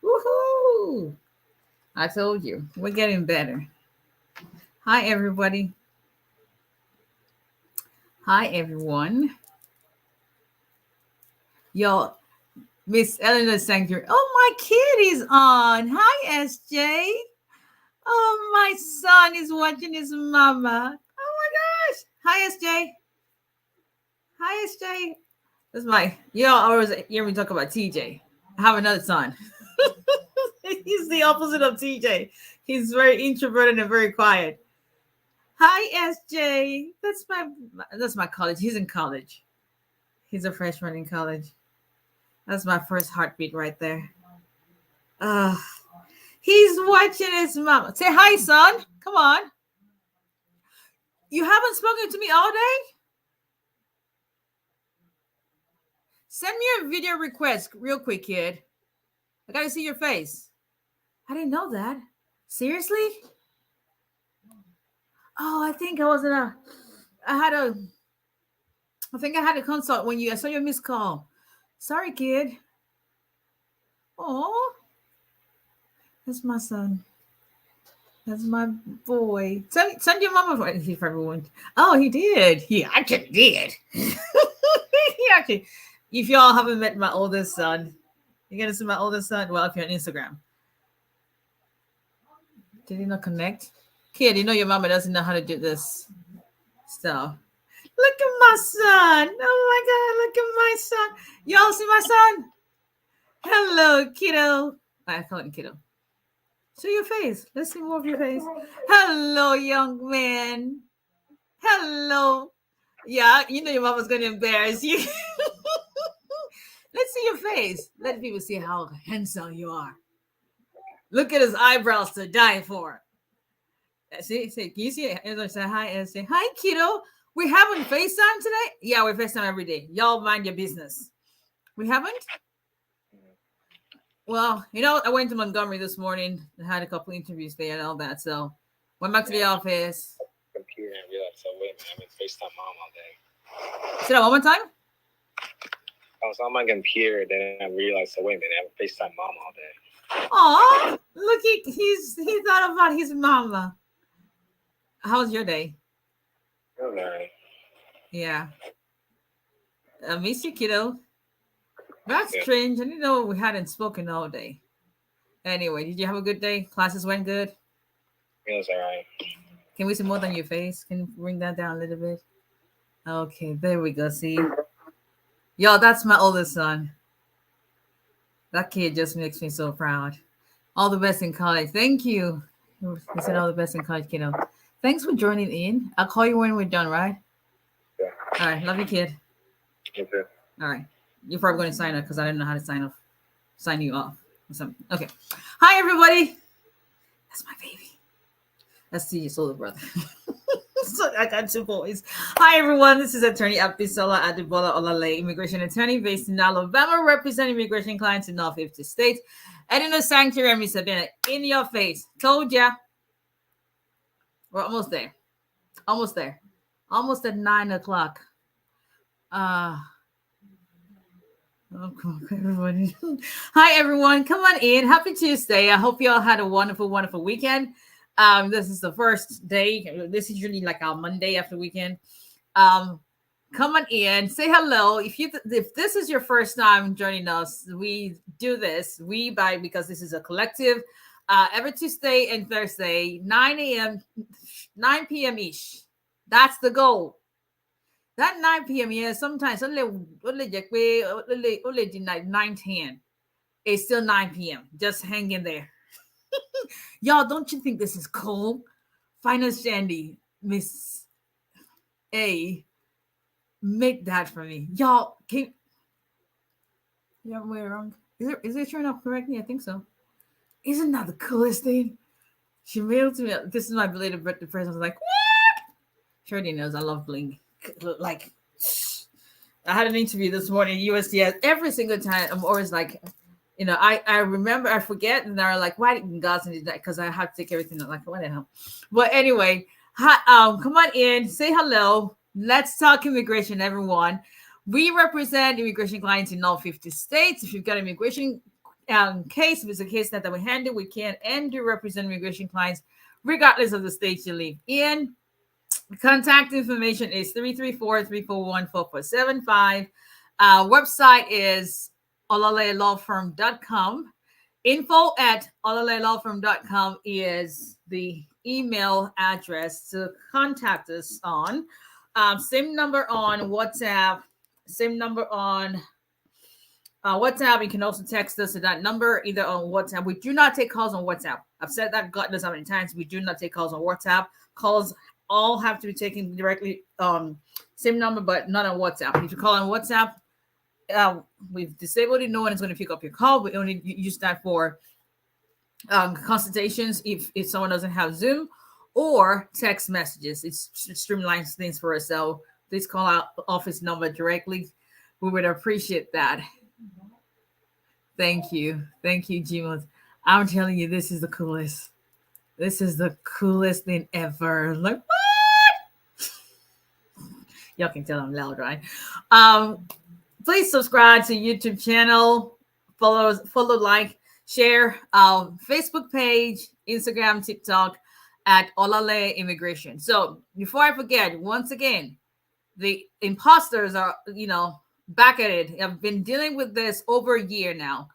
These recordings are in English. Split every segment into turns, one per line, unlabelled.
Woohoo! I told you, we're getting better. Hi, everybody. Hi, everyone. Yo, Miss Eleanor Sanctuary. Oh, my kid is on. Hi, SJ. Oh, my son is watching his mama. Oh, my gosh. Hi, SJ. Hi, SJ. That's y'all always hear me talk about TJ. I have another son. He's the opposite of TJ. He's very introverted and very quiet. Hi, SJ. That's my college. He's in college. He's a freshman in college. That's my first heartbeat right there. He's watching his mom. Say hi, son. Come on. You haven't spoken to me all day? Send me a video request real quick, kid. I gotta see your face. I didn't know that. Seriously? Oh, I think I think I had a consult when I saw your missed call. Sorry, kid. Oh, that's my son. That's my boy. Send your mama for everyone. Oh, he did. He actually did. He actually. If y'all haven't met my oldest son, you're gonna see my oldest son. Well, if you're on Instagram. Did he not connect? Kid, you know your mama doesn't know how to do this stuff. Look at my son. Oh my God, look at my son. Y'all see my son? Hello, kiddo. I call him kiddo. Show your face. Let's see more of your face. Hello, young man. Hello. Yeah, you know your mama's going to embarrass you. Let's see your face. Let people see how handsome you are. Look at his eyebrows to die for. See, can you see it? Say hi and say, hi, kiddo. We haven't FaceTime today? Yeah, we FaceTime every day. Y'all mind your business. We haven't? Well, I went to Montgomery this morning. I had a couple interviews there and all that. So went back to the office.
Computer and realized, so wait a minute, I've been FaceTime mom all day.
Say that one more time?
I was on my computer, then I realized, so wait a minute, I've been FaceTime mom all day.
Oh, look, he thought about his mama. How was your day?
Okay.
Yeah. I miss you, kiddo. That's strange. I didn't know we hadn't spoken all day. Anyway, did you have a good day? Classes went good?
It was all right.
Can we see more than your face? Can you bring that down a little bit? Okay, there we go. See? Yo, that's my oldest son. That kid just makes me so proud. All the best in college. Thank you. I said all the best in college, kiddo. Thanks for joining in. I'll call you when we're done, right?
Yeah.
All right. Love you, kid.
Okay.
All right. You're probably going to sign up because I didn't know how to sign you off or something. Okay. Hi, everybody. That's my baby. That's TJ's older brother. So I got two boys. Hi, everyone. This is Attorney Abisola Adebola Olale, immigration attorney based in Alabama, representing immigration clients in all 50 states. And in the sanctuary, Miss Sabina, in your face. Told ya. We're almost there. Almost there. Almost at 9 o'clock. Everybody. Hi, everyone. Come on in. Happy Tuesday. I hope you all had a wonderful, wonderful weekend. This is the first day. This is usually like our Monday after weekend. Come on in. Say hello. If this is your first time joining us, we do this. Because this is a collective. Every Tuesday and Thursday, 9 p.m. ish. That's the goal. That 9 p.m. Yeah, sometimes only 9:10. It's still 9 p.m. Just hang in there. Y'all, don't you think this is cool? Finance Shandy, Miss A, make that for me. Y'all, you have way wrong. Is it showing up correctly? I think so. Isn't that the coolest thing? She mailed to me. This is my belated birthday present. I was like, what? She already knows I love bling. Like, I had an interview this morning, USDS. Every single time, I'm always like, I remember, I forget, and they're like, why didn't God do that? Because I have to take everything. I'm like, what the hell? But anyway, come on in, say hello. Let's talk immigration, everyone. We represent immigration clients in all 50 states. If you've got immigration case, if it's a case that we handle, we can and do represent immigration clients regardless of the state you live in. Contact information is 334-341-4475. Website is 𝒊𝒎𝒎𝒊𝒈𝒓𝒂𝒏𝒕. info@𝒊𝒎𝒎𝒊𝒈𝒓𝒂𝒏𝒕 is the email address to contact us on. Same number on WhatsApp. Same number on WhatsApp. You can also text us at that number, either on WhatsApp. We do not take calls on WhatsApp. I've said that God knows how many times. We do not take calls on WhatsApp. Calls all have to be taken directly, same number, but not on WhatsApp. If you call on WhatsApp, we've disabled it. No one is going to pick up your call. We only use that for consultations if someone doesn't have Zoom, or text messages. It streamlines things for us. So please call our office number directly. We would appreciate that. Thank you, Jimot. I'm telling you, this is the coolest. This is the coolest thing ever. Like, what? Y'all can tell I'm loud, right? Please subscribe to YouTube channel. Follow, like, share our Facebook page, Instagram, TikTok at 𝒊𝒎𝒎𝒊𝒈𝒓𝒂𝒏𝒕 Immigration. So before I forget, once again, the imposters are, back at it. I've been dealing with this over a year now.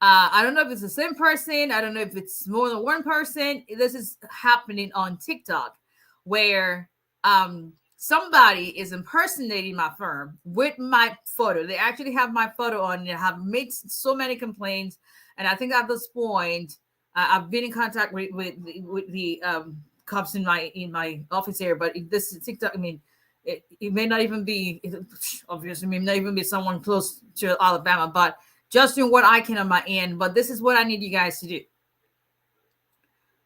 I don't know if it's the same person. I don't know if it's more than one person. This is happening on TikTok, where somebody is impersonating my firm with my photo. They actually have my photo on. They have made so many complaints, and I think at this point, I've been in contact with the cops in my office here. But this is TikTok, I mean, it may not even be, obviously, may not even be someone close to Alabama, but just doing what I can on my end. But this is what I need you guys to do.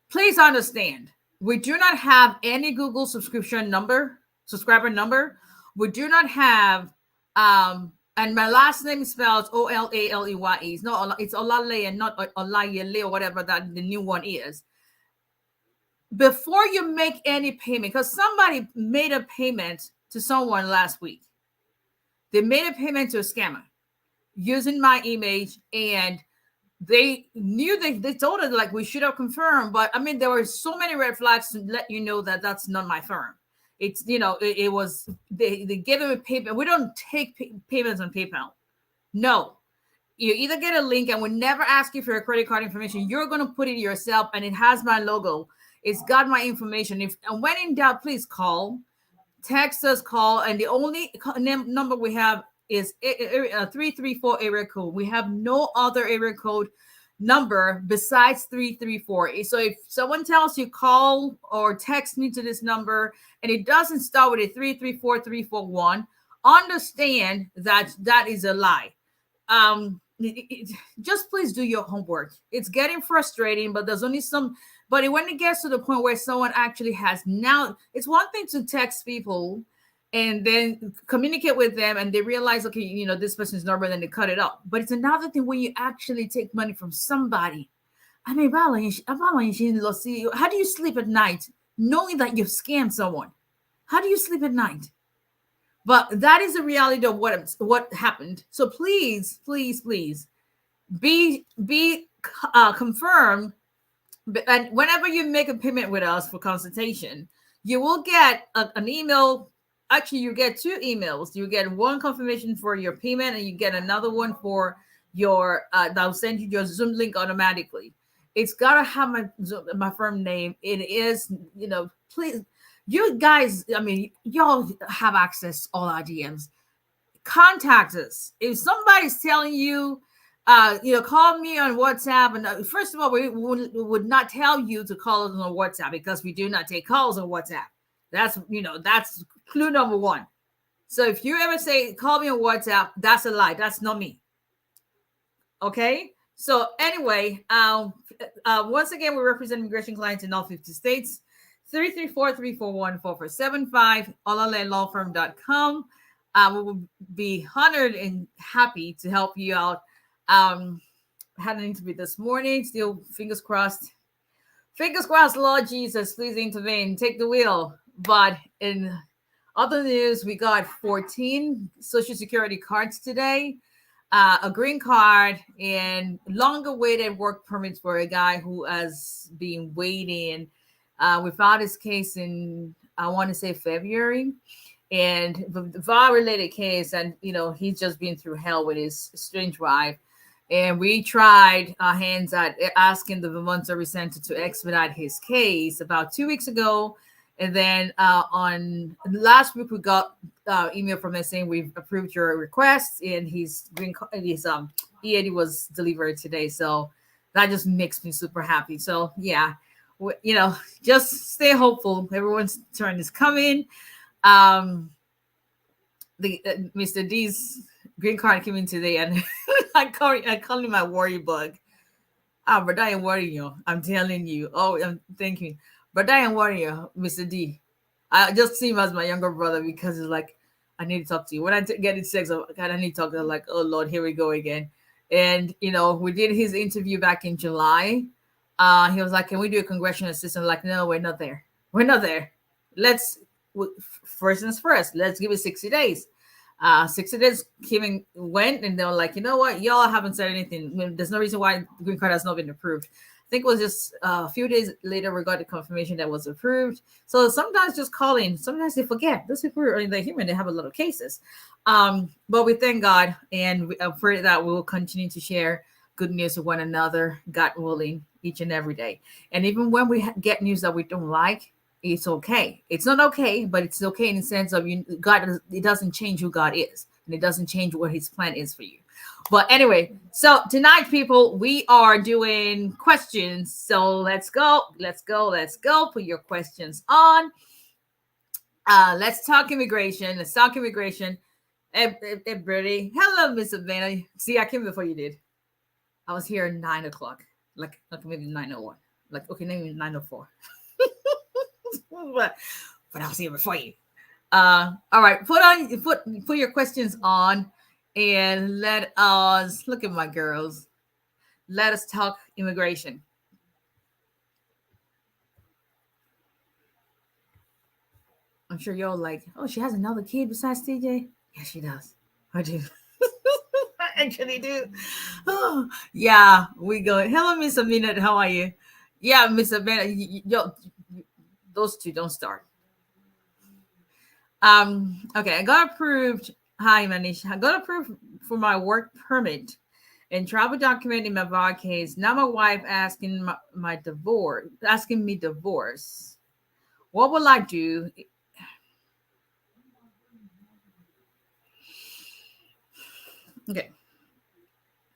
Please understand, we do not have any Google subscriber number. We do not have, and my last name is spelled 𝒊𝒎𝒎𝒊𝒈𝒓𝒂𝒏𝒕. It's not, it's 𝒊𝒎𝒎𝒊𝒈𝒓𝒂𝒏𝒕 and not 𝒊𝒎𝒎𝒊𝒈𝒓𝒂𝒏𝒕, or whatever that the new one is. Before you make any payment, because somebody made a payment to someone last week. They made a payment to a scammer using my image, and they knew they told us, like, we should have confirmed. But I mean, there were so many red flags to let you know that that's not my firm. It's, it was, they gave them a payment. We don't take payments on PayPal. No. You either get a link, and we never ask you for your credit card information. You're going to put it yourself, and it has my logo. It's got my information. And when in doubt, please call, text us, call. And the only number we have is 334 area code. We have no other area code number besides 334. So if someone tells you call or text me to this number and it doesn't start with a 334-341, understand that that is a lie. Just please do your homework. It's getting frustrating, but there's only some. But when it gets to the point where someone actually has, now, it's one thing to text people and then communicate with them, and they realize, okay, this person's number, then they cut it up. But it's another thing when you actually take money from somebody. I mean, how do you sleep at night knowing that you've scammed someone? How do you sleep at night? But that is the reality of what happened. So please be confirmed. And whenever you make a payment with us for consultation, you will get an email. Actually, you get two emails. You get one confirmation for your payment, and you get another one for your that'll send you your Zoom link automatically. It's gotta have my firm name. It is, please, you guys, I mean, y'all have access to all our DMs. Contact us. If somebody's telling you, call me on WhatsApp. And first of all, we would not tell you to call us on WhatsApp, because we do not take calls on WhatsApp. That's clue number one. So if you ever say, call me on WhatsApp, that's a lie. That's not me. Okay. So anyway, once again, we represent immigration clients in all 50 states. 334-341-4475, 𝒊𝒎𝒎𝒊𝒈𝒓𝒂𝒏𝒕. We will be honored and happy to help you out. Had an interview this morning. Still, fingers crossed. Fingers crossed, Lord Jesus, please intervene. Take the wheel. But in other news, we got 14 Social Security cards today. a green card and longer waited work permits for a guy who has been waiting. We filed his case in, I want to say, February, and the VAR-related case, and he's just been through hell with his strange wife. And we tried our hands at asking the Vermont Service Center to expedite his case about 2 weeks ago. And then on last week, we got email from him saying we've approved your request, and his EAD was delivered today. So that just makes me super happy. So yeah, just stay hopeful. Everyone's turn is coming. Mr. D's green card came in today, and I call him my worry bug. But I am worrying you. I'm telling you. Oh, I'm thinking. But I am worrying you, Mr. D. I just see him as my younger brother because it's like, I need to talk to you. When I get in sex, God, I need to talk to him. Like, oh Lord, here we go again. And we did his interview back in July. He was like, can we do a congressional assistant? Like, no, we're not there. We're not there. Let's first things first. Let's give it 60 days. 60 days came and went, and they were like, you know what? Y'all haven't said anything. I mean, there's no reason why the green card has not been approved. I think it was just a few days later we got the confirmation that was approved. So sometimes just calling, sometimes they forget. Those people are they're human, they have a lot of cases. But we thank God, and we pray that we will continue to share good news with one another, God willing, each and every day. And even when we get news that we don't like, it's okay. It's not okay, but it's okay in the sense of God. It doesn't change who God is, and it doesn't change what His plan is for you. But anyway, so tonight, people, we are doing questions. So let's go. Put your questions on. Let's talk immigration. Everybody, hello, Miss Savannah. See, I came before you did. I was here at 9 o'clock, like maybe 9:01, like okay, maybe 9:04. but I was here before you. All right, put your questions on, and let us look at my girls. Let us talk immigration. I'm sure you're like, oh, she has another kid besides TJ. Yeah, she does. I do. I actually do. Oh, yeah, we go. Hello, Miss Amina. How are you? Yeah, Miss Amina. Yo, those two don't start. Okay, I got approved. Hi, Manish. I got approved for my work permit and travel document in my VAR case. Now my wife asking me divorce. What will I do? Okay.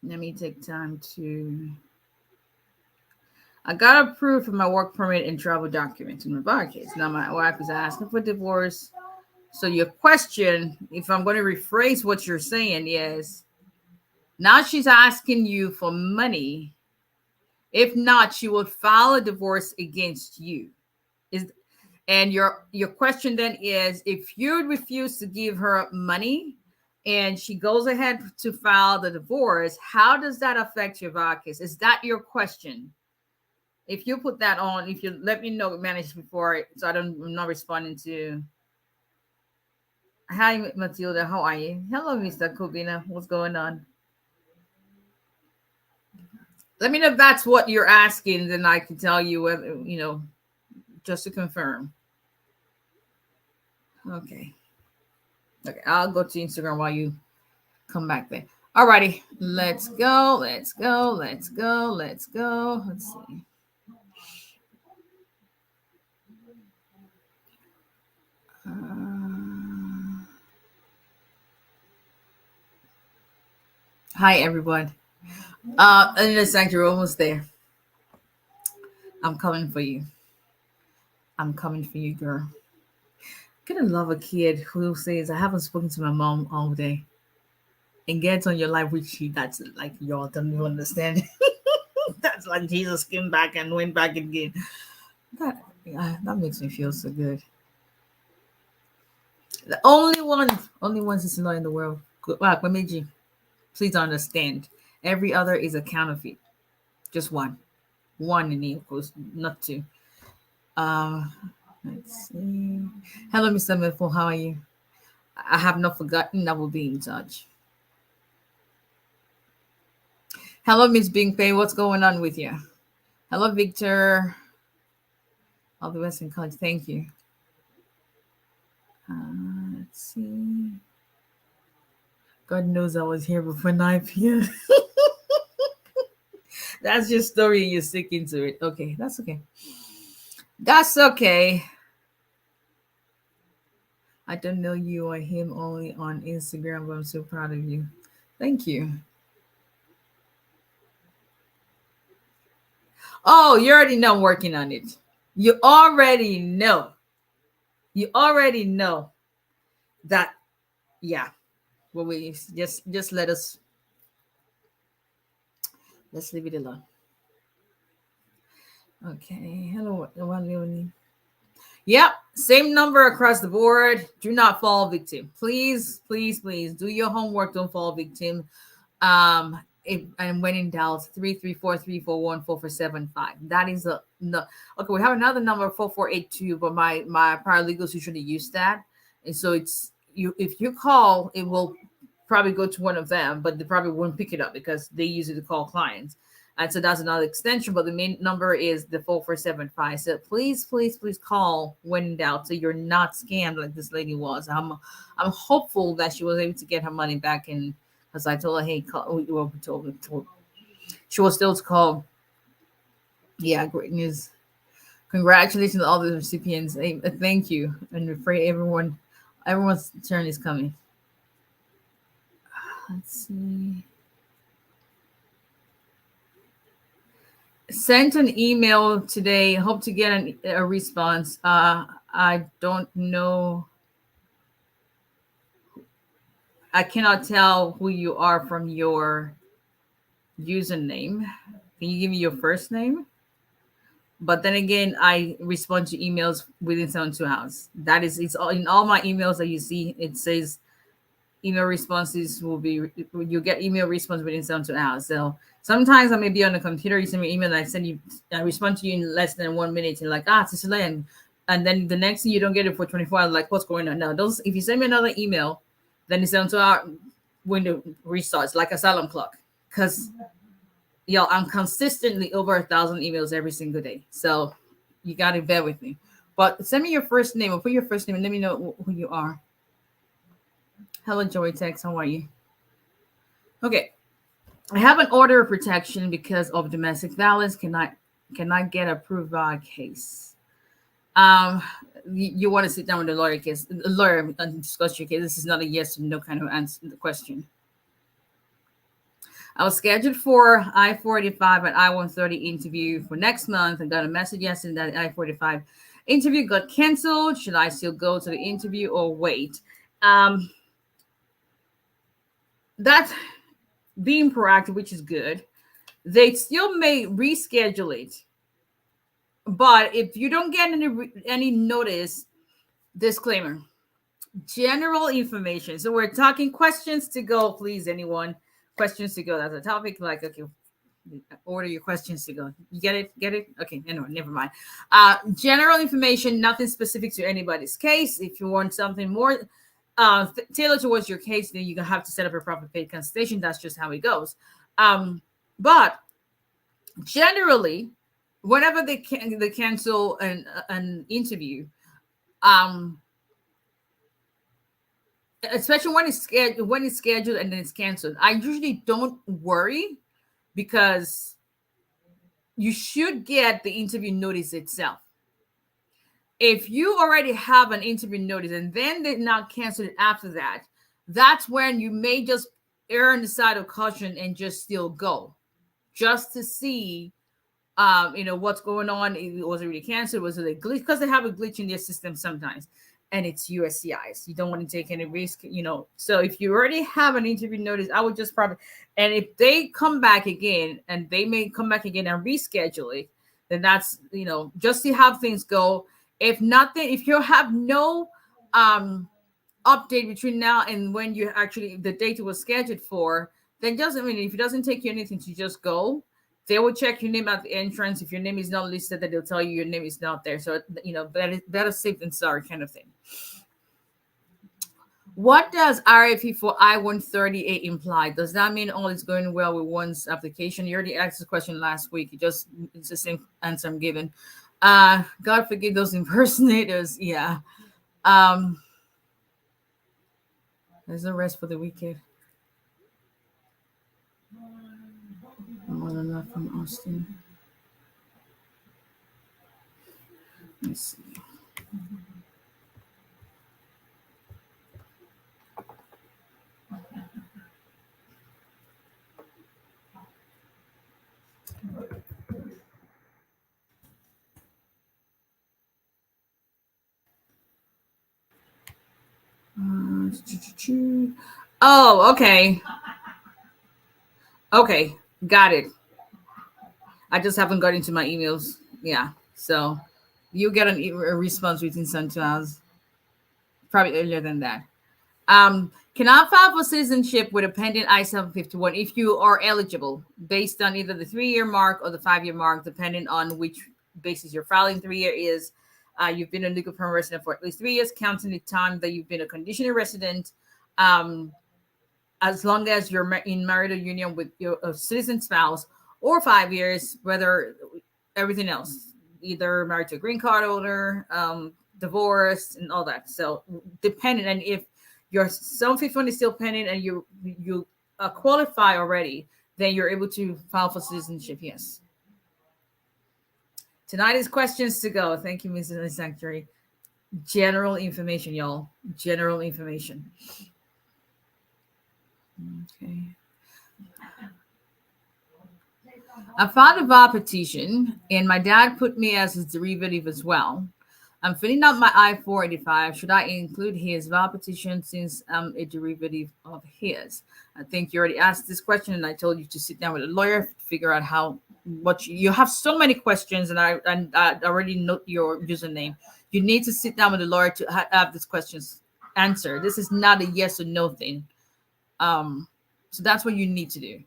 Let me take time to. I got approved for my work permit and travel documents in my VAR case. Now my wife is asking for divorce. So your question, if I'm going to rephrase what you're saying, is now she's asking you for money. If not, she will file a divorce against you. And your question then is, if you refuse to give her money and she goes ahead to file the divorce, how does that affect your VAR case? Is that your question? If you put that on, if you let me know, manage before, so I'm not responding to. Hi, Matilda. How are you? Hello, Mr. Kubina. What's going on? Let me know if that's what you're asking, then I can tell you whether, just to confirm. Okay. Okay, I'll go to Instagram while you come back there. Alrighty, let's go. Let's see. Hi, everyone. And it's like you're almost there. I'm coming for you. Girl. Gonna love a kid who says, I haven't spoken to my mom all day, and gets on your life with she. That's like, y'all don't even understand. That's like Jesus came back and went back again. That makes me feel so good. The only one sister in the world. Wow, Ǩemeji, please understand. Every other is a counterfeit. Just one in the of course, not two. Let's see. Hello, Mr. Milford. How are you? I have not forgotten. I will be in touch. Hello, Miss Bingpei. What's going on with you? Hello, Victor. All the best in college. Thank you. Let's see. God knows I was here before 9 p.m. That's your story and you're sticking to it. Okay, that's okay. That's okay. I don't know you or him only on Instagram, but I'm so proud of you. Thank you. Oh, you already know I'm working on it. You already know. You already know that. Yeah. Well, we just let's leave it alone. Okay. Hello, Leonie. Yep, same number across the board. Do not fall victim. Please, please, please do your homework. Don't fall victim. And when in doubt, 334-341-4475. That is a no. Okay, we have another number 4482, but my paralegals usually use that, and so it's you. If you call, it will probably go to one of them, but they probably won't pick it up because they use it to call clients. And so that's another extension, but the main number is the 4475. So please, please, please call when in doubt, so you're not scammed like this lady was. I'm hopeful that she was able to get her money back, and because I told her, hey, call. Well, told she was still to call. Yeah, great news. Congratulations to all the recipients. Thank you, and afraid everyone's turn is coming. Let's see. Sent an email today. Hope to get a response. I don't know. I cannot tell who you are from your username. Can you give me your first name? But then again, I respond to emails within 72 hours. That is, it's all in all my emails that you see. It says email responses will be, you get email response within 72 hours. So sometimes I may be on the computer, you send me an email, and I respond to you in less than 1 minute. And like, Cecilia, and then the next thing you don't get it for 24 hours. Like, what's going on now? Those, if you send me another email, then the 72 hour window restarts like a alarm clock. Because I'm consistently over 1,000 emails every single day. So you got to bear with me. But send me your first name or put your first name and let me know who you are. Hello, Joey Tex. How are you? Okay. I have an order of protection because of domestic violence. Cannot get approved by a case. You want to sit down with the lawyer and discuss your case. This is not a yes or no kind of answer the question. I was scheduled for I-45 and I-130 interview for next month. I got a message yesterday that the I-45 interview got canceled. Should I still go to the interview or wait? That's being proactive, which is good. They still may reschedule it. But if you don't get any notice, disclaimer, general information. So we're talking questions to go, please, anyone. Questions to go. That's a topic. Like, okay, order your questions to go. You get it? Get it? Okay, anyway, never mind. General information, nothing specific to anybody's case. If you want something more tailored towards your case, then you're gonna have to set up a proper paid consultation. That's just how it goes. But generally, whenever they cancel an interview, especially when it's scheduled and then it's canceled, I usually don't worry because you should get the interview notice itself. If you already have an interview notice and then they not cancel it after that, that's when you may just err on the side of caution and just still go, just to see what's going on. Was it really canceled? Was it a glitch? Because they have a glitch in their system sometimes, and it's USCIS. You don't want to take any risk, So if you already have an interview notice, I would just probably, and if they come back again, and they may come back again and reschedule it, then that's, just see how things go. If nothing, if you have no update between now and when you actually, the date it was scheduled for, then if it doesn't take you anything to just go, they will check your name at the entrance. If your name is not listed, then they'll tell you your name is not there. So, better safe than sorry kind of thing. What does RFP for I-138 imply? Does that mean all is going well with one's application? You already asked this question last week. It's the same answer I'm giving. God forgive those impersonators. Yeah. There's no rest for the wicked. More than enough from Austin. Let's see. Oh, okay. Okay, got it. I just haven't got into my emails. Yeah, so you get a response within some 2 hours, probably earlier than that. Can I file for citizenship with a pending I-751 if you are eligible, based on either the 3-year mark or the 5-year mark, depending on which basis you're filing. 3-year is you've been a legal permanent resident for at least 3 years, counting the time that you've been a conditional resident. As long as you're in marital union with your citizen spouse, or 5 years, whether everything else, either married to a green card holder, divorced, and all that. So depending, and if your 751 is still pending and you qualify already, then you're able to file for citizenship. Yes. Tonight is questions to go. Thank you, Mrs. Secretary. General information, y'all. General information. Okay. I filed a VAW petition, and my dad put me as his derivative as well. I'm filling out my I-485. Should I include his VAW petition since I'm a derivative of his? I think you already asked this question, and I told you to sit down with a lawyer to figure out what you have so many questions, and I already know your username. You need to sit down with a lawyer to have these questions answered. This is not a yes or no thing. So that's what you need to do.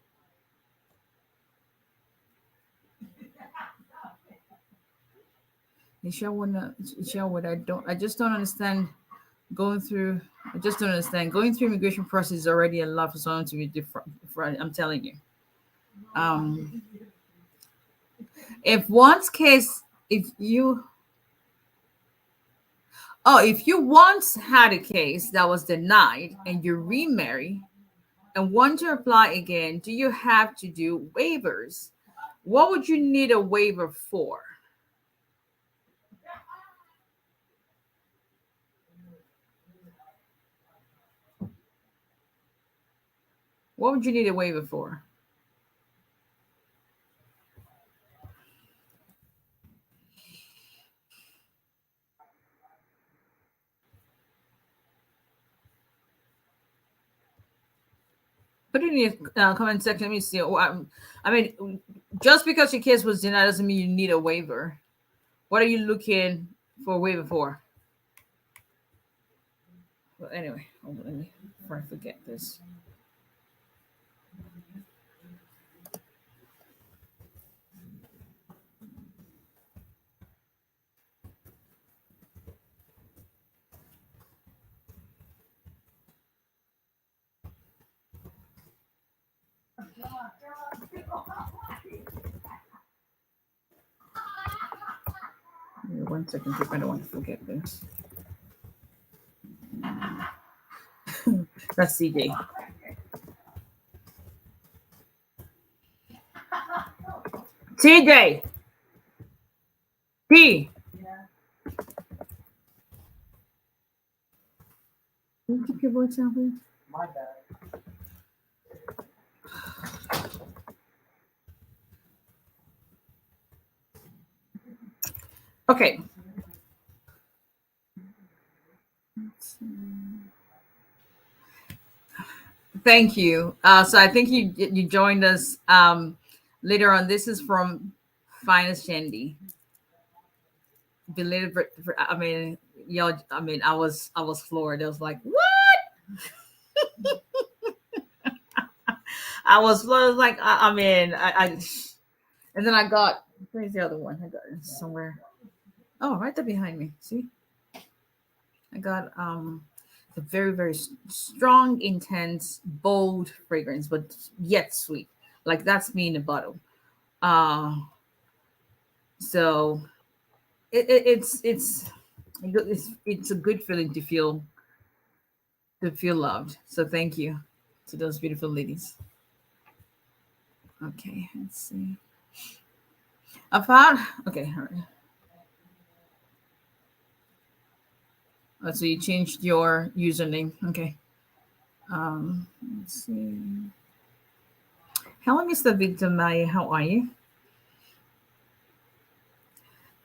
I just don't understand going through immigration process is already a lot for someone to be different. I'm telling you. If you once had a case that was denied and you remarry and want to apply again, do you have to do waivers? What would you need a waiver for? What would you need a waiver for? Put it in the comment section. Let me see. I mean, just because your case was denied doesn't mean you need a waiver. What are you looking for a waiver for? Well, anyway, hold on, let me, before I forget this. One second, if I don't want to forget this. That's CJ. TJ. P. Can you keep your voice down, please? My bad. Okay. Thank you. So I think you joined us later on. This is from Finest Shandy. Belated. I mean, y'all. I mean, I was floored. I was like, what? I was like, I mean, and then I got, where's the other one? I got it somewhere. Oh, right there behind me. See, I got a very, very strong, intense, bold fragrance, but yet sweet. Like that's me in a bottle. So it's a good feeling to feel loved. So thank you to those beautiful ladies. Okay, let's see. I found okay, all right. Oh, so you changed your username. Okay. Let's see. Hello, Mr. Victor Maya. How are you?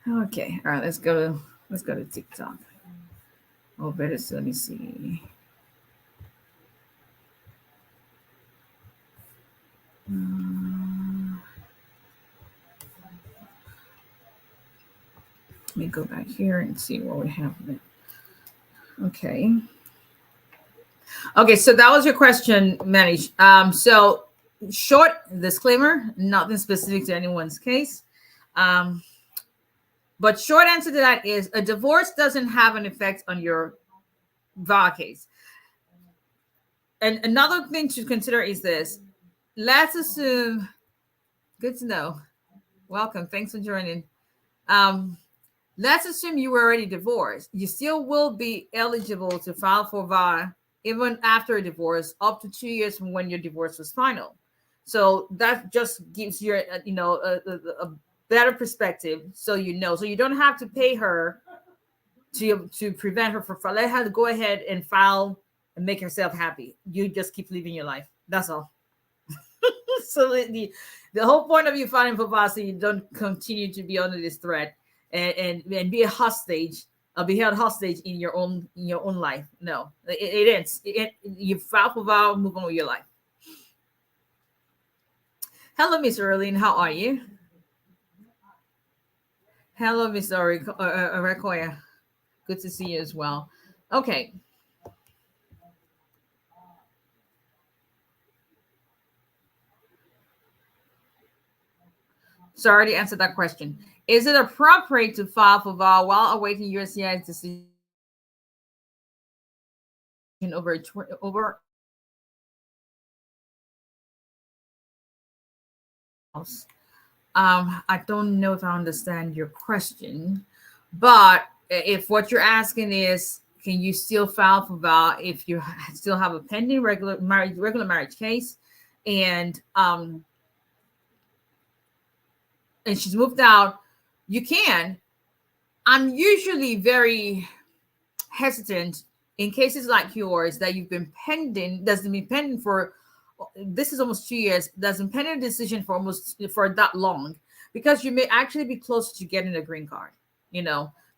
Okay. All right. Let's go to TikTok. Oh, better. So let me see. Let me go back here and see what we have. Okay. Okay. So that was your question, Manage. So short disclaimer, nothing specific to anyone's case. But short answer to that is a divorce doesn't have an effect on your VAWA case. And another thing to consider is this. Let's assume, good to know. Welcome. Thanks for joining. Let's assume you were already divorced. You still will be eligible to file for VAWA even after a divorce, up to 2 years from when your divorce was final. So that just gives you, a better perspective. So you don't have to pay her to prevent her from let her go ahead and file and make herself happy. You just keep living your life. That's all. So the whole point of you filing for VAWA, so you don't continue to be under this threat and be a hostage, be held hostage in your own life. No, it ends. You file for VAWA, move on with your life. Hello, Miss Erlene. How are you? Hello, Miss Rekoya. Good to see you as well. Okay. So I already answered that question. Is it appropriate to file for VAWA while awaiting USCIS decision over I don't know if I understand your question, but if what you're asking is, can you still file for VAWA if you still have a pending regular marriage case, and she's moved out, you can. I'm usually very hesitant in cases like yours that you've been pending, that's been pending for, this is almost 2 years, that's been pending a decision for that long, because you may actually be close to getting a green card,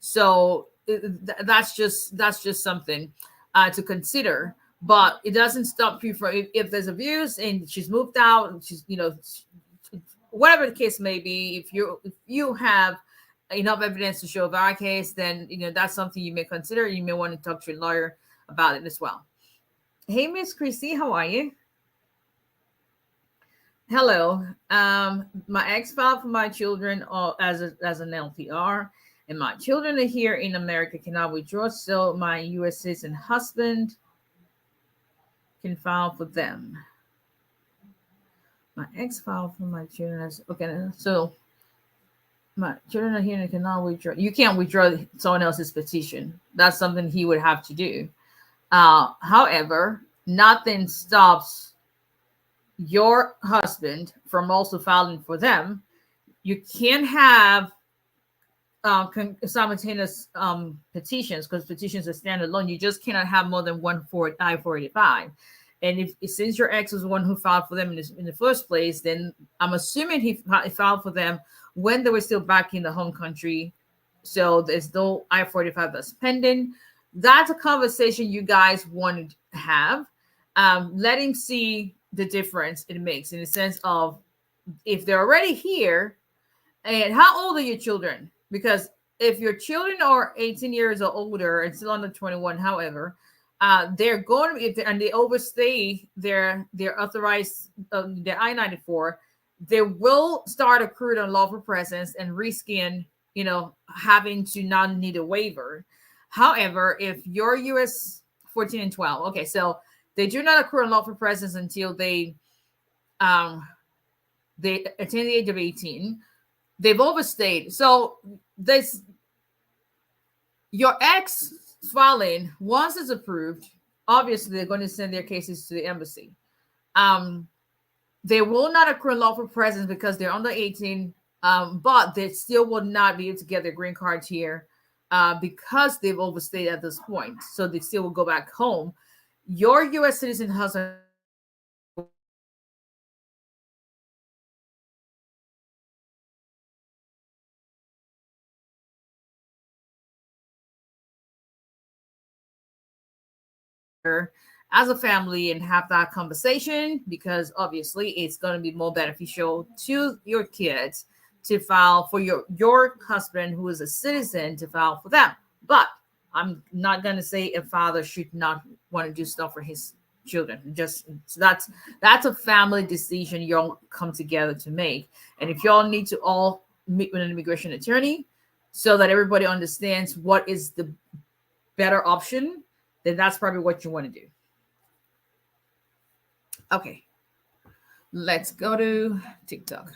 So that's just something to consider. But it doesn't stop you from, if there's abuse and she's moved out, she's, whatever the case may be, if you have enough evidence to show a VAWA case, then that's something you may consider. You may want to talk to your lawyer about it as well. Hey, Miss Chrissy, how are you? Hello. My ex filed for my children as an LPR, and my children are here in America, cannot withdraw, so my U.S. citizen husband can file for them. My ex filed for my children okay, so my children are here and cannot withdraw. You can't withdraw someone else's petition. That's something he would have to do. However, nothing stops your husband from also filing for them. You can have simultaneous petitions, because petitions are standalone. You just cannot have more than one for I-485. And since your ex was the one who filed for them in the first place, then I'm assuming he filed for them when they were still back in the home country. So there's no I-485 that's pending. That's a conversation you guys want to have. Let him see the difference it makes, in the sense of, if they're already here, and how old are your children? Because if your children are 18 years or older and still under 21, however, they're going to be, and they overstay their authorized their I-94, they will start accrued unlawful presence and risking, having to not need a waiver. However, if your U.S. 14 and 12. Okay, so they do not accrue unlawful presence until they attain the age of 18. They've overstayed. So this your ex filing, once it's approved, obviously they're going to send their cases to the embassy. They will not accrue unlawful presence because they're under 18, but they still will not be able to get their green cards here because they've overstayed at this point. So they still will go back home. Your U.S. citizen husband as a family and have that conversation, because obviously it's going to be more beneficial to your kids to file for your husband who is a citizen to file for them. But I'm not going to say a father should not want to do stuff for his children. Just so that's a family decision y'all come together to make. And if y'all need to all meet with an immigration attorney so that everybody understands what is the better option, then that's probably what you want to do. Okay, let's go to TikTok.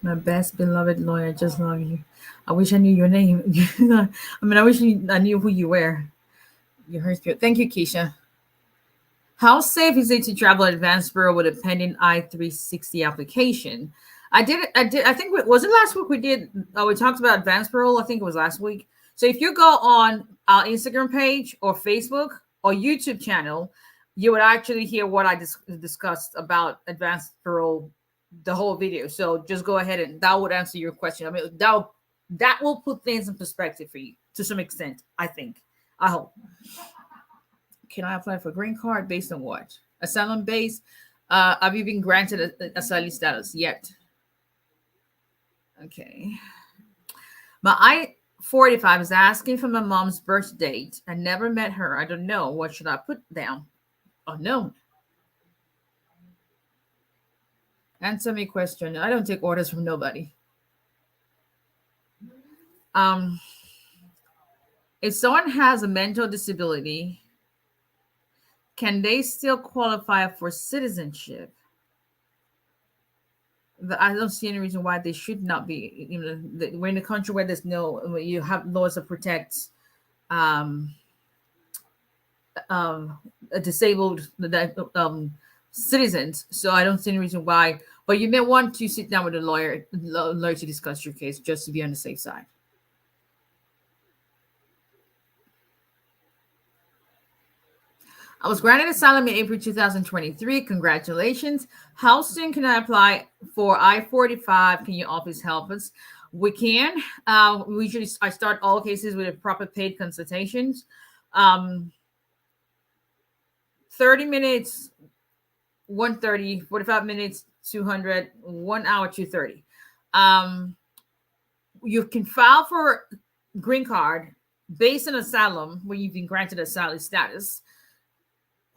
My best beloved lawyer, just love you. I wish I knew your name. I mean, I wish I knew who you were. You heard good. Thank you, Keisha. How safe is it to travel advanced bureau with a pending I-360 application? I think was it last week we did? We talked about advanced bureau. I think it was last week. So if you go on our Instagram page or Facebook or YouTube channel, you would actually hear what I discussed about advanced bureau, the whole video. So just go ahead and that would answer your question. I mean, that will put things in perspective for you to some extent, I think. I hope. Can I apply for a green card based on what? Asylum based? Have you been granted asylum status yet? Okay. My I-45 is asking for my mom's birth date. I never met her. I don't know. What should I put down? Oh, no. Answer me question. I don't take orders from nobody. If someone has a mental disability, can they still qualify for citizenship? I don't see any reason why they should not be. You know, we're in a country where you have laws that protect disabled citizens. So I don't see any reason why. But you may want to sit down with a lawyer to discuss your case, just to be on the safe side. I was granted asylum in April 2023. Congratulations. How soon can I apply for I-45? Can your office help us? We can. I start all cases with a proper paid consultations. 30 minutes, 130, 45 minutes, 200, 1 hour, 230. You can file for green card based on asylum when you've been granted asylum status.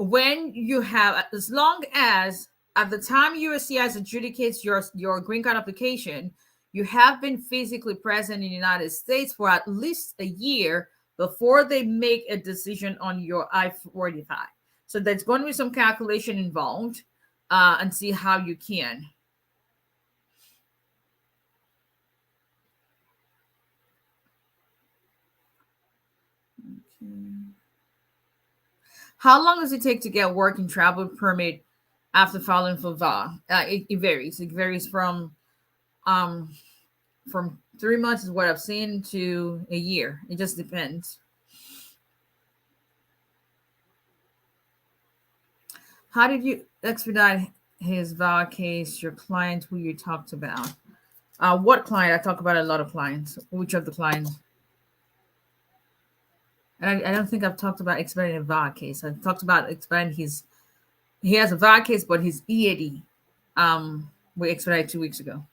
When you have, as long as at the time USCIS adjudicates your green card application, you have been physically present in the United States for at least a year before they make a decision on your I-45. So there's going to be some calculation involved and see how you can. Okay. How long does it take to get work and travel permit after filing for VA? It varies. It varies from 3 months is what I've seen to a year. It just depends. How did you expedite his VA case? Your client who you talked about? What client? I talk about a lot of clients. Which of the clients? And I don't think I've talked about expediting a VA case. I've talked about expediting he has a VA case, but his EAD we expedited 2 weeks ago.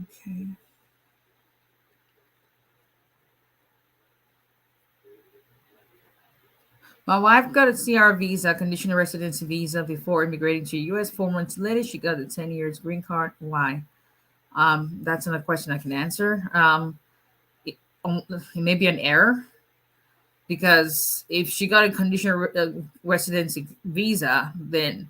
Okay. My wife got a CR visa, conditional residency visa, before immigrating to U.S. 4 months later, she got a 10 years green card. Why? That's another question I can answer. It, it may be an error, because if she got a conditional residency visa, then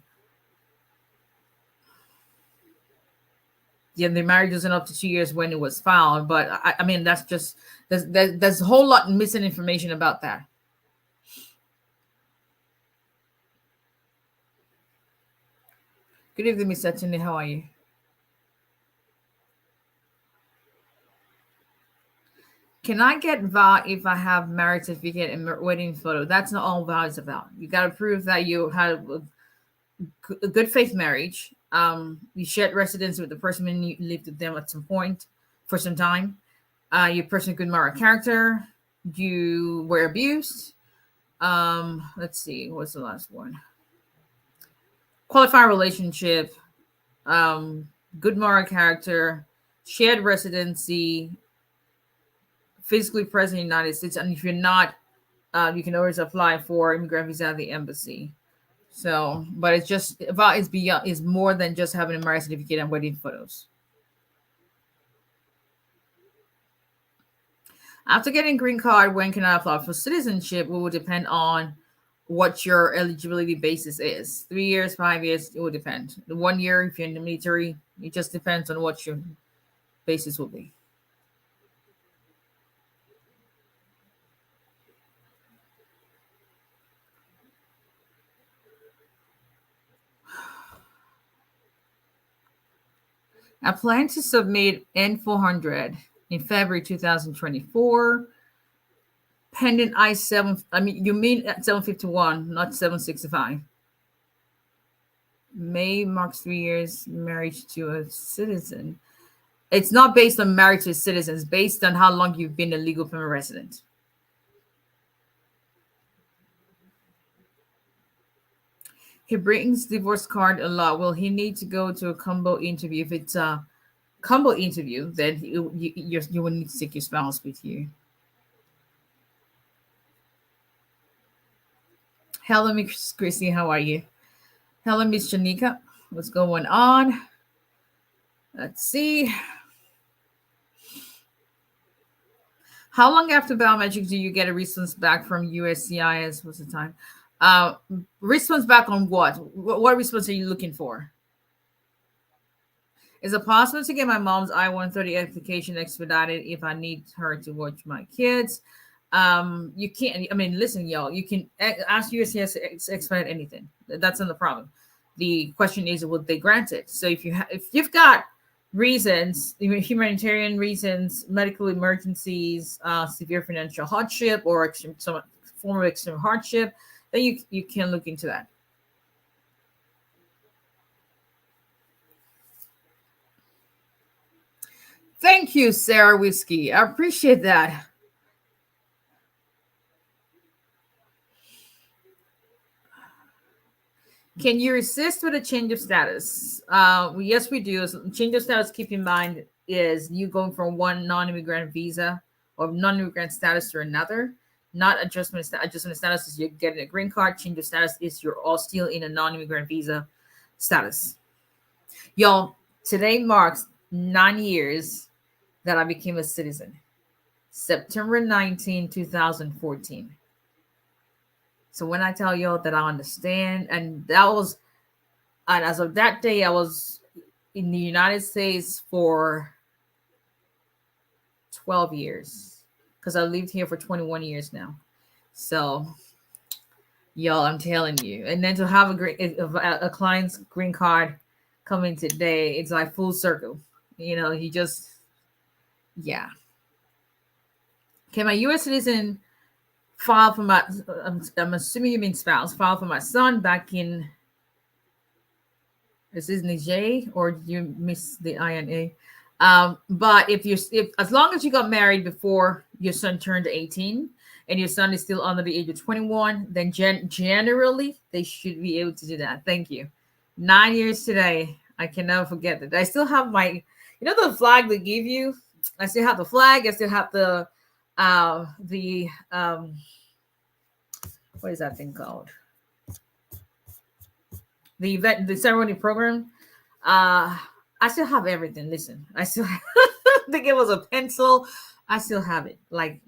yeah, the marriage wasn't up to 2 years when it was filed. But I mean, that's just there's a whole lot missing information about that. Good evening, Miss Satini. How are you? Can I get VA if I have marriage certificate and wedding photo? That's not all VA is about. You got to prove that you had a good faith marriage. You shared residence with the person and you lived with them at some point for some time. Your person good moral character. You were abused. Let's see, what's the last one? Qualified relationship. Good moral character. Shared residency. Physically present in the United States, and if you're not, you can always apply for immigrant visa at the embassy. So, but it's just about it's beyond is more than just having a marriage certificate and wedding photos. After getting green card, when can I apply for citizenship? It will depend on what your eligibility basis is. 3 years, 5 years, it will depend. The 1 year, if you're in the military, it just depends on what your basis will be. I plan to submit N400 in February 2024. Pending I-7. I mean, you mean 751, not 765. May marks 3 years marriage to a citizen. It's not based on marriage to a citizen. It's based on how long you've been a legal permanent resident. He brings divorce card a lot. Will he need to go to a combo interview? If it's a combo interview, then you will need to take your spouse with you. Hello, Miss Chrissy. How are you? Hello, Miss Janika. What's going on? Let's see. How long after biometrics do you get a response back from USCIS? What's the time? Response back on what? What response are you looking for? Is it possible to get my mom's I-130 application expedited if I need her to watch my kids? You can't. I mean, listen, y'all. You can ask USCIS to expedite anything. That's not the problem. The question is, would they grant it? So if you've got reasons, humanitarian reasons, medical emergencies, severe financial hardship, or some form of extreme hardship, then you can look into that. Thank you, Sarah Whiskey. I appreciate that. Can you assist with a change of status? Yes, we do. So change of status, keep in mind, is you going from one non-immigrant visa or non-immigrant status to another. Not adjustment status is you're getting a green card. Change of status is you're all still in a non-immigrant visa status. Y'all, today marks 9 years that I became a citizen. September 19, 2014. So when I tell y'all that I understand, and as of that day, I was in the United States for 12 years because I lived here for 21 years now. So, y'all, I'm telling you. And then to have a client's green card coming today, it's like full circle. He just, yeah. Can my U.S. citizen file for my, I'm assuming you mean spouse, file for my son back in, is this J or you miss the INA? But if as long as you got married before your son turned 18 and your son is still under the age of 21, then generally they should be able to do that. Thank you. 9 years today. I can never forget that. I still have my You know the flag they give you? I still have the flag. I still have the what is that thing called? The event, the ceremony program. I still have everything. Listen, I still have, I think it was a pencil. I still have it. Like,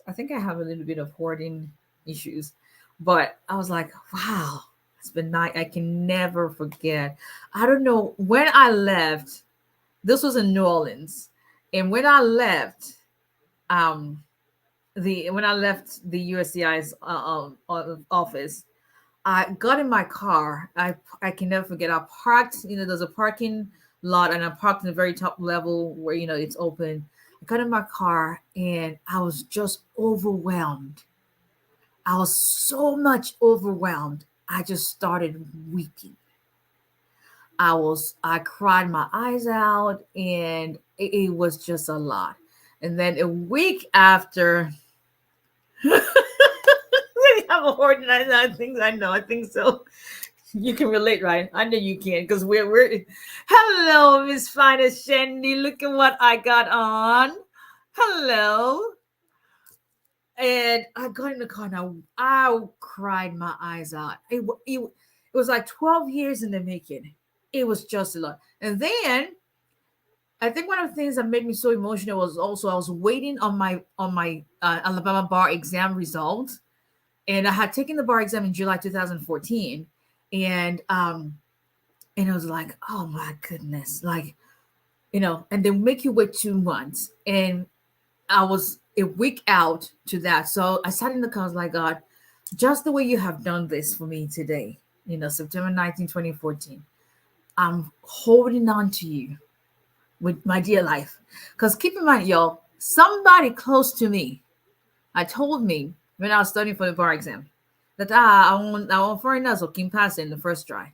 I think I have a little bit of hoarding issues, but I was like, wow, it's been nice. I can never forget. I don't know when I left. This was in New Orleans, and when I left, um, when I left the USCI's office, I got in my car. I can never forget. I parked. There's a parking lot, and I parked in the very top level where it's open. I got in my car, and I was just overwhelmed. I was so much overwhelmed. I just started weeping. I cried my eyes out, and it was just a lot. And then a week after, we have a organized. I think I know. I think so. You can relate, right? I know you can, because we're. Hello, Miss Finest Shandy. Look at what I got on. Hello. And I got in the car, and I cried my eyes out. It was like 12 years in the making. It was just a lot. And then I think one of the things that made me so emotional was also I was waiting on my Alabama bar exam result, and I had taken the bar exam in July 2014, and it was like, oh my goodness, like, and they make you wait 2 months, and I was a week out to that. So I sat in the car, I was like, God, just the way you have done this for me today, September 19, 2014, I'm holding on to you with my dear life. Because keep in mind, y'all, somebody close to me told me when I was studying for the bar exam that I want foreigners who can pass in the first try.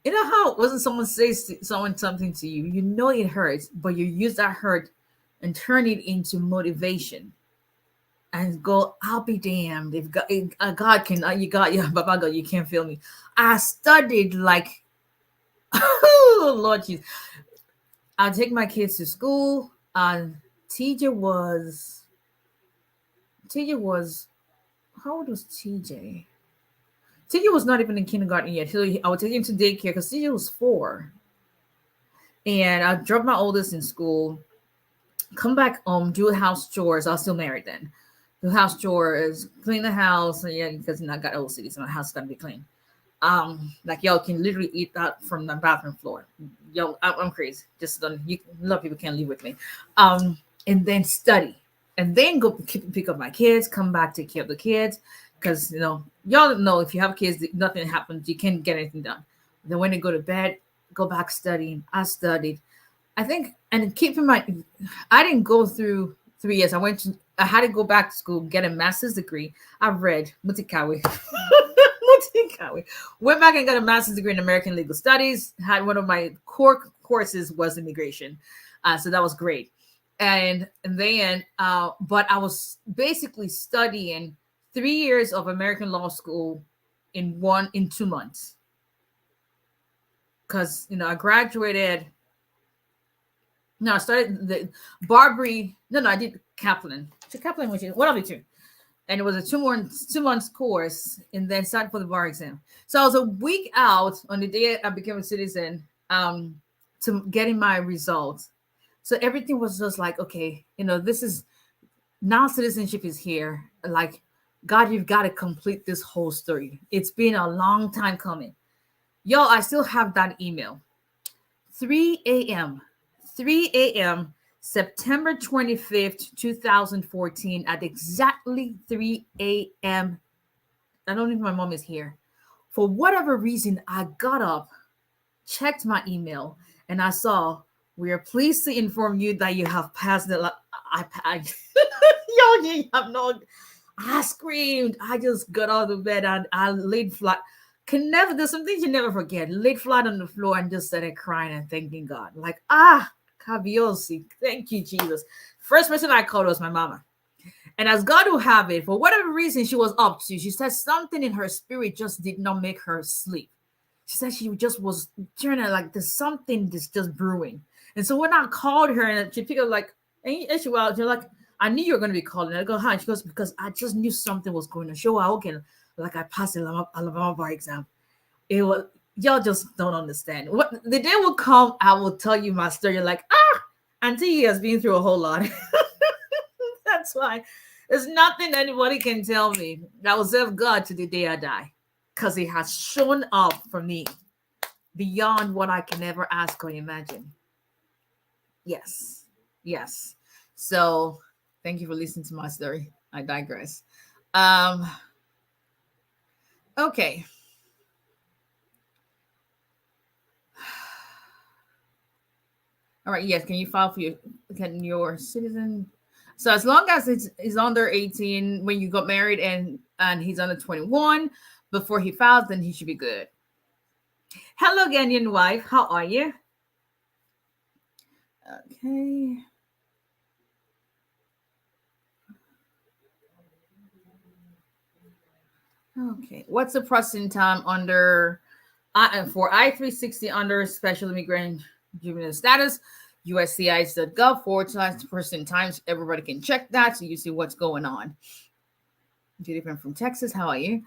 You know how wasn't someone says someone something to you, it hurts, but you use that hurt and turn it into motivation and go, I'll be damned if God can, Baba God, you can't feel me. I studied like, oh Lord Jesus. I take my kids to school. TJ was, how old was TJ? TJ was not even in kindergarten yet. So I would take him to daycare because TJ was 4. And I dropped my oldest in school, come back home, do house chores. I was still married then. Do house chores, clean the house. Because I got OCD, so my house is gonna be clean. Like y'all can literally eat that from the bathroom floor. Yo, I'm crazy. Just a lot of people can't live with me. And then study, and then go pick up my kids, come back, take care of the kids. Because y'all know if you have kids, nothing happens. You can't get anything done. Then when they go to bed, go back studying. I studied. I think, and keep in mind, I didn't go through 3 years. I had to go back to school, get a master's degree. I read 𝒊𝒎𝒎𝒊𝒈𝒂𝒏𝒕. Went back and got a master's degree in American Legal Studies. Had one of my core courses was immigration. So that was great. And then, but I was basically studying 3 years of American law school in 2 months. Because, I graduated. No, I started the Barbary. No, I did Kaplan. So Kaplan, which is one of the two. And it was a 2 months course, and then started for the bar exam. So I was a week out on the day I became a citizen to getting my results. So everything was just like, okay, this is now citizenship is here. Like, God, you've got to complete this whole story. It's been a long time coming. Yo, I still have that email. 3 a.m. September 25th, 2014 at exactly 3 a.m. I don't know if my mom is here. For whatever reason, I got up, checked my email, and I saw, we are pleased to inform you that you have passed the iPad. Yo, you have no... I screamed. I just got out of bed and I laid flat. There's some things you never forget. Laid flat on the floor and just started crying and thanking God. Like, 𝒊𝒎𝒎𝒊𝒈𝒂𝒏𝒕. Thank you, Jesus. First person I called was my mama. And as God will have it, for whatever reason she was up to, she said something in her spirit just did not make her sleep. She said she just was turning like there's something that's just brewing. And so when I called her and she picked up like, and she was like, I knew you were going to be calling. I go, hi. She goes, because I just knew something was going to show. Okay, like I passed the Alabama bar exam. It was, y'all just don't understand. What the day will come, I will tell you my story. You're like, Auntie has been through a whole lot. That's why there's nothing anybody can tell me that will serve God to the day I die. Because He has shown up for me beyond what I can ever ask or imagine. Yes. Yes. So thank you for listening to my story. I digress. Okay. All right. Yes. Can you file for your citizen? So as long as it's under 18 when you got married and he's under 21 before he files, then he should be good. Hello, Ghanaian wife. How are you? Okay. Okay. What's the processing time under for I-360 under special immigrant juvenile status? USCIS.gov/processing times. Everybody can check that so you see what's going on. Jennifer from Texas. How are you?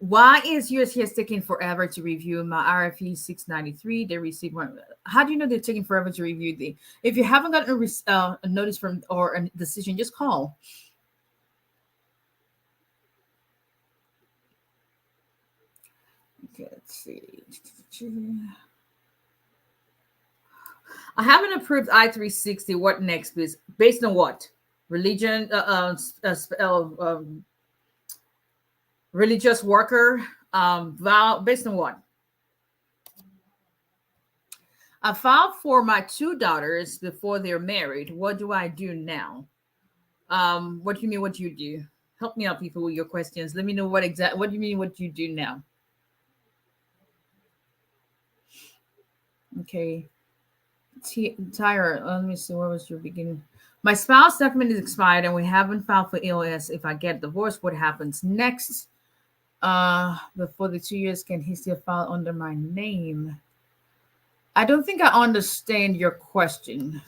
Why is USCIS taking forever to review my RFE 693? They received one. How do you know they're taking forever to review if you haven't gotten a notice from or a decision, just call. Okay, let's see. I haven't approved I-360. What next, please? Based on what? Religion, religious worker, vow, based on what? I filed for my 2 daughters before they're married. What do I do now? What do you mean? What do you do? Help me out, people, with your questions. Let me know what do you mean? What do you do now? Okay. Tyra, let me see. Where was your beginning? My spouse document is expired and we haven't filed for EOS. If I get divorced, what happens next? Before the 2 years, can he still file under my name? I don't think I understand your question.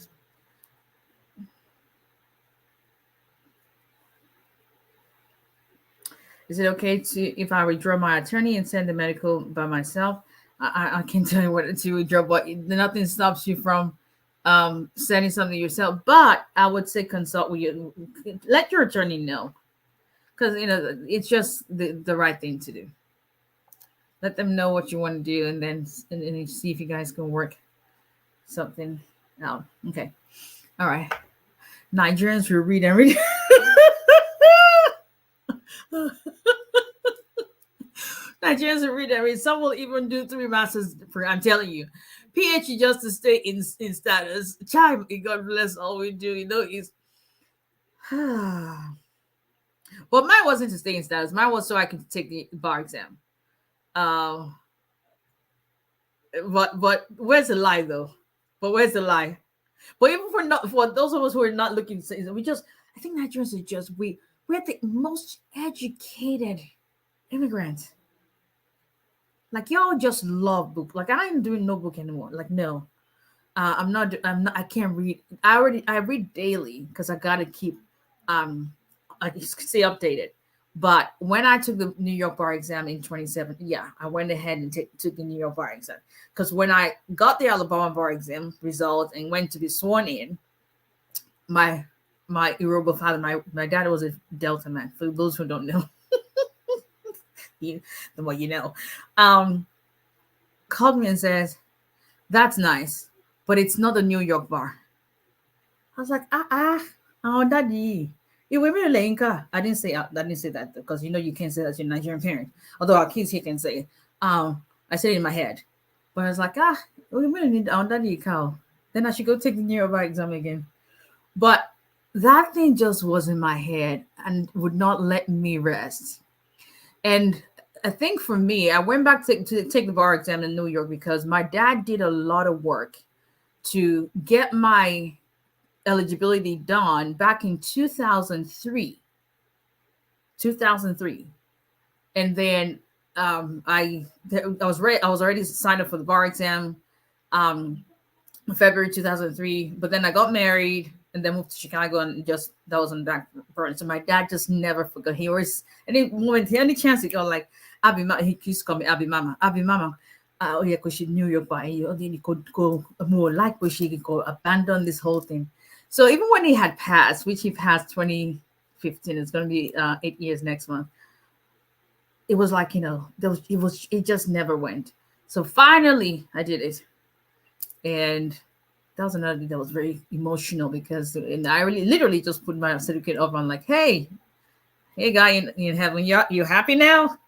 Is it okay if I withdraw my attorney and send the medical by myself? I can't tell you what to withdraw, but nothing stops you from sending something yourself. But I would say consult with you. Let your attorney know, because it's just the right thing to do. Let them know what you want to do, and then see if you guys can work something out. Okay, all right. Nigerians will read and read. Nigerians will read and read. Some will even do 3 masters. I'm telling you, PhD just to stay in status. Child, God bless all we do. Is. Well, mine wasn't to stay in status. Mine was so I could take the bar exam. But where's the lie though? But where's the lie? But even for those of us who are not looking, I think Nigerians are just we're the most educated immigrants. Like y'all just love book. Like I ain't doing no book anymore. Like no, I'm not. I can't read. I read daily because I gotta keep I stay updated. But when I took the New York bar exam in 2017, I went ahead and took the New York bar exam, because when I got the Alabama bar exam result and went to be sworn in, my Yoruba father, my dad was a Delta man. For those who don't know, the more you know, called me and says, "That's nice, but it's not the New York bar." I was like, oh, daddy. I didn't say that because you can't say that to your Nigerian parent. Although our kids here can say it. I said it in my head, but I was like, we really need daddy cow. Then I should go take the New York bar exam again. But that thing just was in my head and would not let me rest. And I think for me, I went back to take the bar exam in New York because my dad did a lot of work to get my eligibility done back in 2003. And then I was already signed up for the bar exam, February 2003. But then I got married and then moved to Chicago, and just that was on the back burner. So my dad just never forgot. He always any chance he got, like Abby, he used to call me Abby Mama, Abby Mama. Oh yeah, because she knew your body. Then he could go more like where she could go abandon this whole thing. So even when he had passed, which he passed 2015, it's going to be 8 years next month. It was like, it just never went. So finally I did it. And that was another thing that was very emotional, because I literally just put my certificate up. I'm like, hey guy in heaven, you happy now?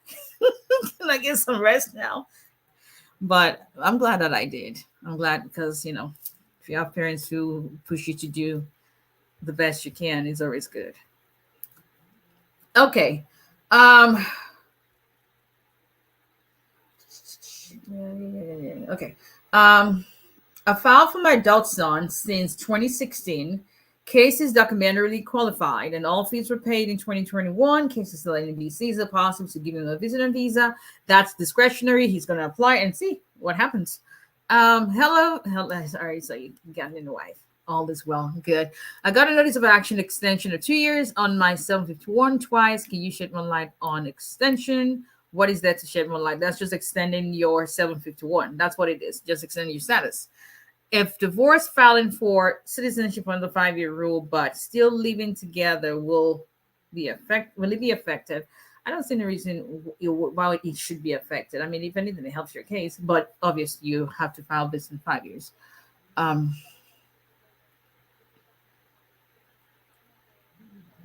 Can I get some rest now? But I'm glad that I did. I'm glad, because, if you have parents who push you to do the best you can, it's always good. Okay. Okay. I filed for my adult son since 2016. Case is documentarily qualified, and all fees were paid in 2021. Case is still in visa, possible to give him a visitor visa. That's discretionary. He's going to apply and see what happens. Hello. Sorry, so you got in the wife. All is well. Good. I got a notice of action extension of 2 years on my 751 twice. Can you shed more light on extension? What is that to shed more light? That's just extending your 751. That's what it is. Just extending your status. If divorce filing for citizenship under the 5-year rule, but still living together, will it be affected? I don't see any reason why it should be affected. I mean, if anything, it helps your case, but obviously you have to file this in 5 years.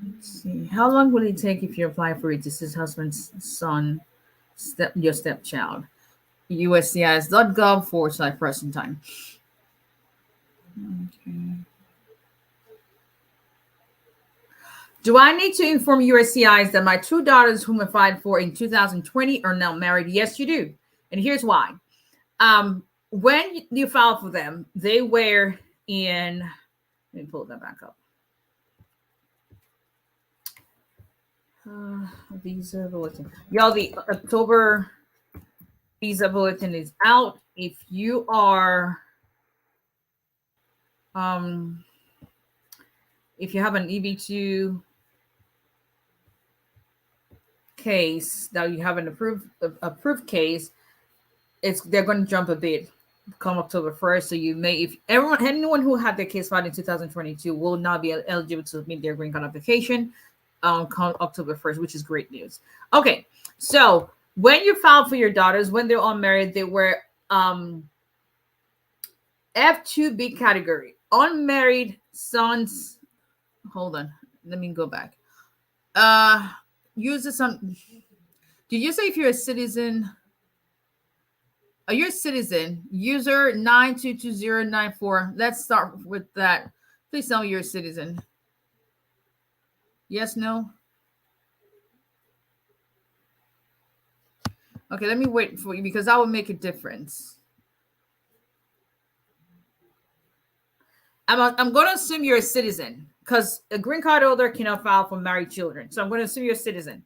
Let's see. How long will it take if you apply for a deceased husband's son, your stepchild? USCIS.gov/present time. Okay. Do I need to inform USCIS that my 2 daughters, whom I filed for in 2020, are now married? Yes, you do. And here's why. When you file for them, they were in, let me pull that back up. Visa bulletin. Y'all, the October visa bulletin is out. If you are, if you have an EB2 case, that you have an approved case, they're going to jump a bit come October 1st. So you may, if anyone who had their case filed in 2022 will not be eligible to submit their green card application come October 1st, which is great news. Okay, so when you filed for your daughters, when they're all married, they were F2B category, unmarried sons. Hold on, let me go back. Did you say if you're a citizen? Are you a citizen? User 922094. Let's start with that. Please tell me you're a citizen. Yes, no? Okay, let me wait for you, because that will make a difference. I'm going to assume you're a citizen, because a green card holder cannot file for married children. So I'm going to assume you're a citizen.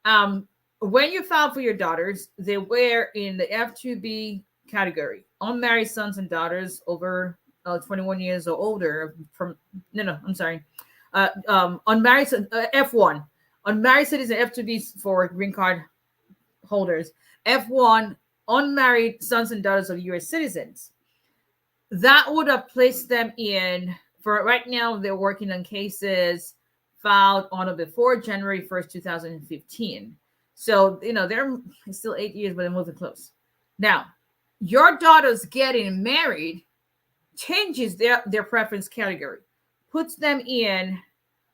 When you filed for your daughters, they were in the F2B category, unmarried sons and daughters over 21 years or older. Unmarried F1, unmarried citizen. F2B for green card holders. F1, unmarried sons and daughters of U.S. citizens. That would have placed them in, for right now, they're working on cases filed on or before January 1st, 2015. So, they're still 8 years, but they're moving close. Now, your daughters getting married changes their preference category, puts them in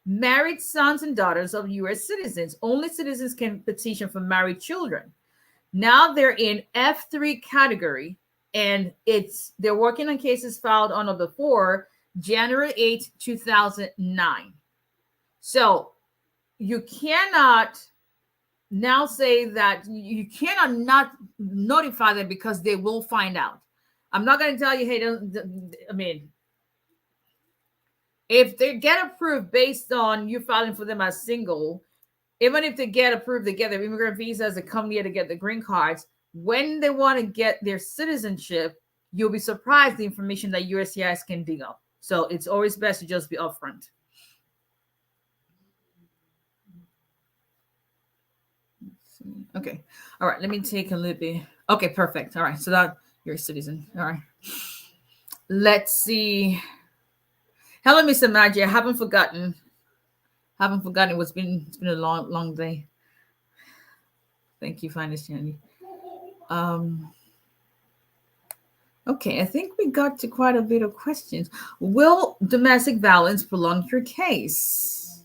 married sons and daughters of U.S. citizens. Only citizens can petition for married children. Now they're in F3 category, and they're working on cases filed on or before January 8th, 2009. So you cannot now say that you cannot not notify them, because they will find out. I'm not going to tell you, hey, if they get approved based on you filing for them as single, even if they get approved, they get their immigrant visas, they come here to get the green cards. When they want to get their citizenship, you'll be surprised the information that USCIS can dig up. So it's always best to just be upfront. Okay. All right. Let me take a little bit. Okay, perfect. All right. So that you're a citizen. All right. Let's see. Hello, Mr. Maggie. I haven't forgotten. It's been a long day. Thank you for understanding. Okay, I think we got to quite a bit of questions. Will domestic violence prolong your case?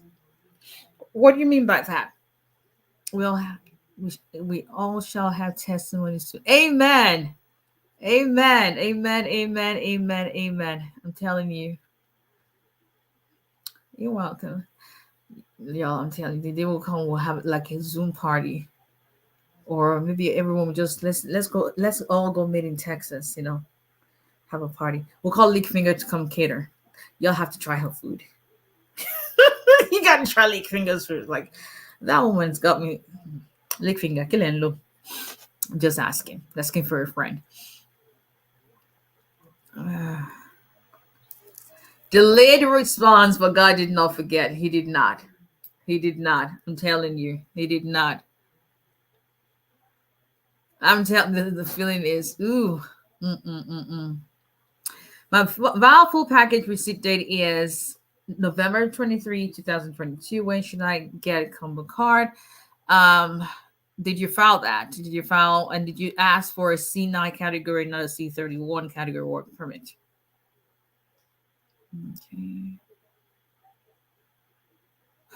What do you mean by that? We all shall have testimonies too. Amen. Amen. Amen. Amen. Amen. Amen. I'm telling you. You're welcome. Y'all, I'm telling you, they will come, we'll have like a Zoom party. Or maybe everyone will just let's all go meet in Texas, have a party. We'll call Lickfinger to come cater. Y'all have to try her food. You gotta try Lickfinger's food. Like, that woman's got me. Lickfinger, kilenlo. I'm just asking for a friend. Delayed response, but God did not forget. He did not. I'm telling you, he did not. I'm telling you, the feeling is, ooh. My vial full package receipt date is November 23, 2022. When should I get a combo card? Did you file that? Did you ask for a C9 category, not a C31 category work permit? Okay.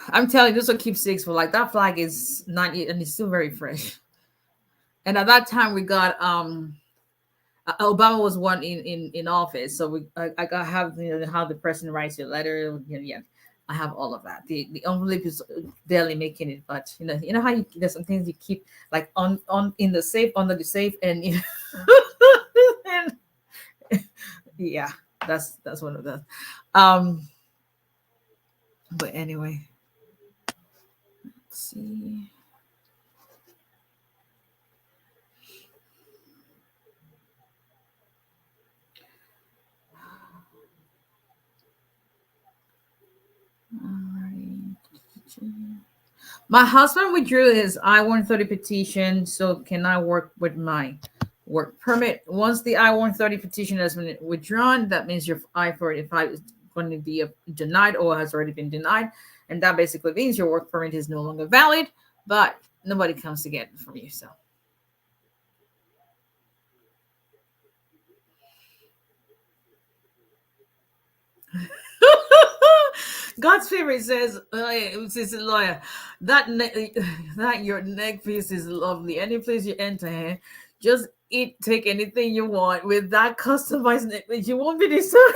I'm telling you, this will 𝒂𝒐𝒔𝒏𝒕 for like that flag is not yet, and it's still very fresh. And at that time, we got Obama was one in office, so I have how the president writes your letter. Yeah, I have all of that. The envelope is barely making it, but you know how there's some things you keep like on in the safe, under the safe, and and yeah, that's one of those. But anyway, let's see. My husband withdrew his I-130 petition, so can I work with my work permit? Once the I-130 petition has been withdrawn, that means your I-45 is going to be denied or has already been denied, and that basically means your work permit is no longer valid, but nobody comes to get it from you, so. God's favorite says, lawyer, that your neck piece is lovely. Any place you enter, just take anything you want with that customized necklace. You won't be disturbed.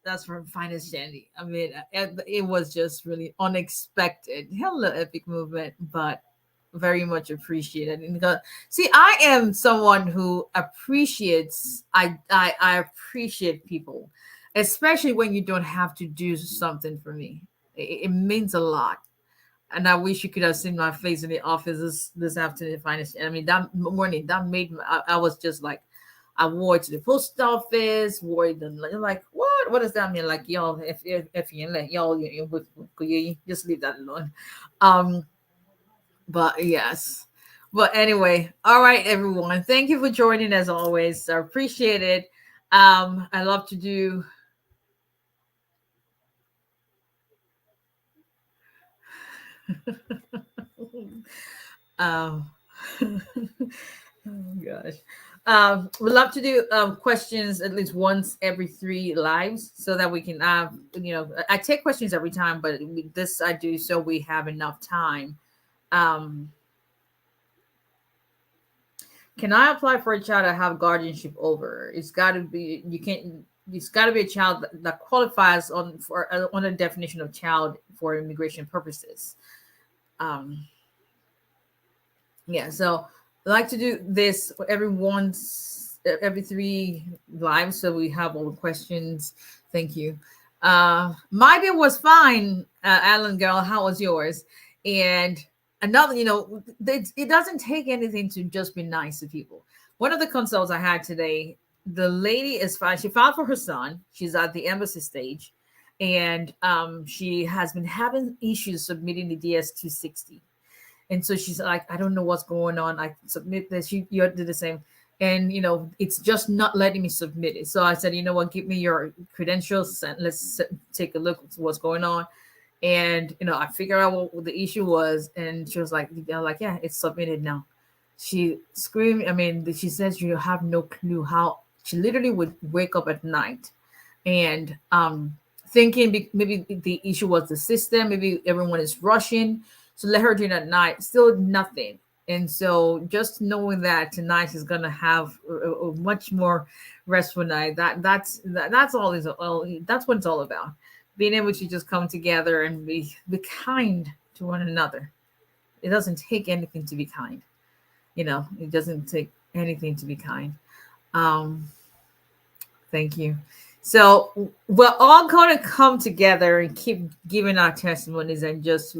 That's from Finest Shandy. I mean, it was just really unexpected. Hello, Epic Movement, but very much appreciated. See, I am someone who appreciates. I appreciate people, especially when you don't have to do something for me. It means a lot. And I wish you could have seen my face in the office this afternoon. I mean, that morning, that made me, I was just like, I wore it to the post office, wore it, and like, what does that mean? Like, y'all, if you let y'all, just leave that alone. But yes. But anyway, all right, everyone. Thank you for joining as always. I appreciate it. I love to do oh gosh. We love to do questions at least once every 3 lives so that we can have, I take questions every time, but this I do so we have enough time. Can I apply for a child I have guardianship over? It's got to be, it's got to be a child that qualifies on a definition of child for immigration purposes. Yeah, so I like to do this every 3 lives so we have all the questions. Thank you. My day was fine, Alan girl. How was yours? And another, it doesn't take anything to just be nice to people. One of the consults I had today, the lady is fine. She filed for her son. She's at the embassy stage, and she has been having issues submitting the DS-260. And so she's like, I don't know what's going on. I submit this. You did the same. And, it's just not letting me submit it. So I said, you know what, give me your credentials and let's take a look at what's going on. And, I figured out what the issue was. And she was like, yeah, it's submitted now. She screamed. I mean, she says you have no clue how she literally would wake up at night and thinking maybe the issue was the system. Maybe everyone is rushing. So let her do it at night. Still nothing. And so just knowing that tonight is gonna have a much more restful night. That's all that's what it's all about. Being able to just come together and be kind to one another. It doesn't take anything to be kind. It doesn't take anything to be kind. Thank you. So we're all going to come together and keep giving our testimonies and just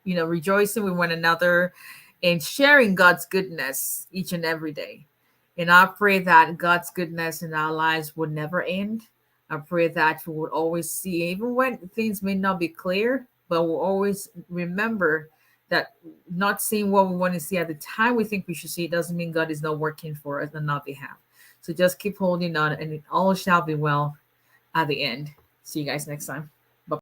rejoicing with one another and sharing God's goodness each and every day. And I pray that God's goodness in our lives would never end. I pray that we would always see, even when things may not be clear, but we'll always remember that not seeing what we want to see at the time we think we should see doesn't mean God is not working for us on our behalf. So just keep holding on, and it all shall be well at the end. See you guys next time.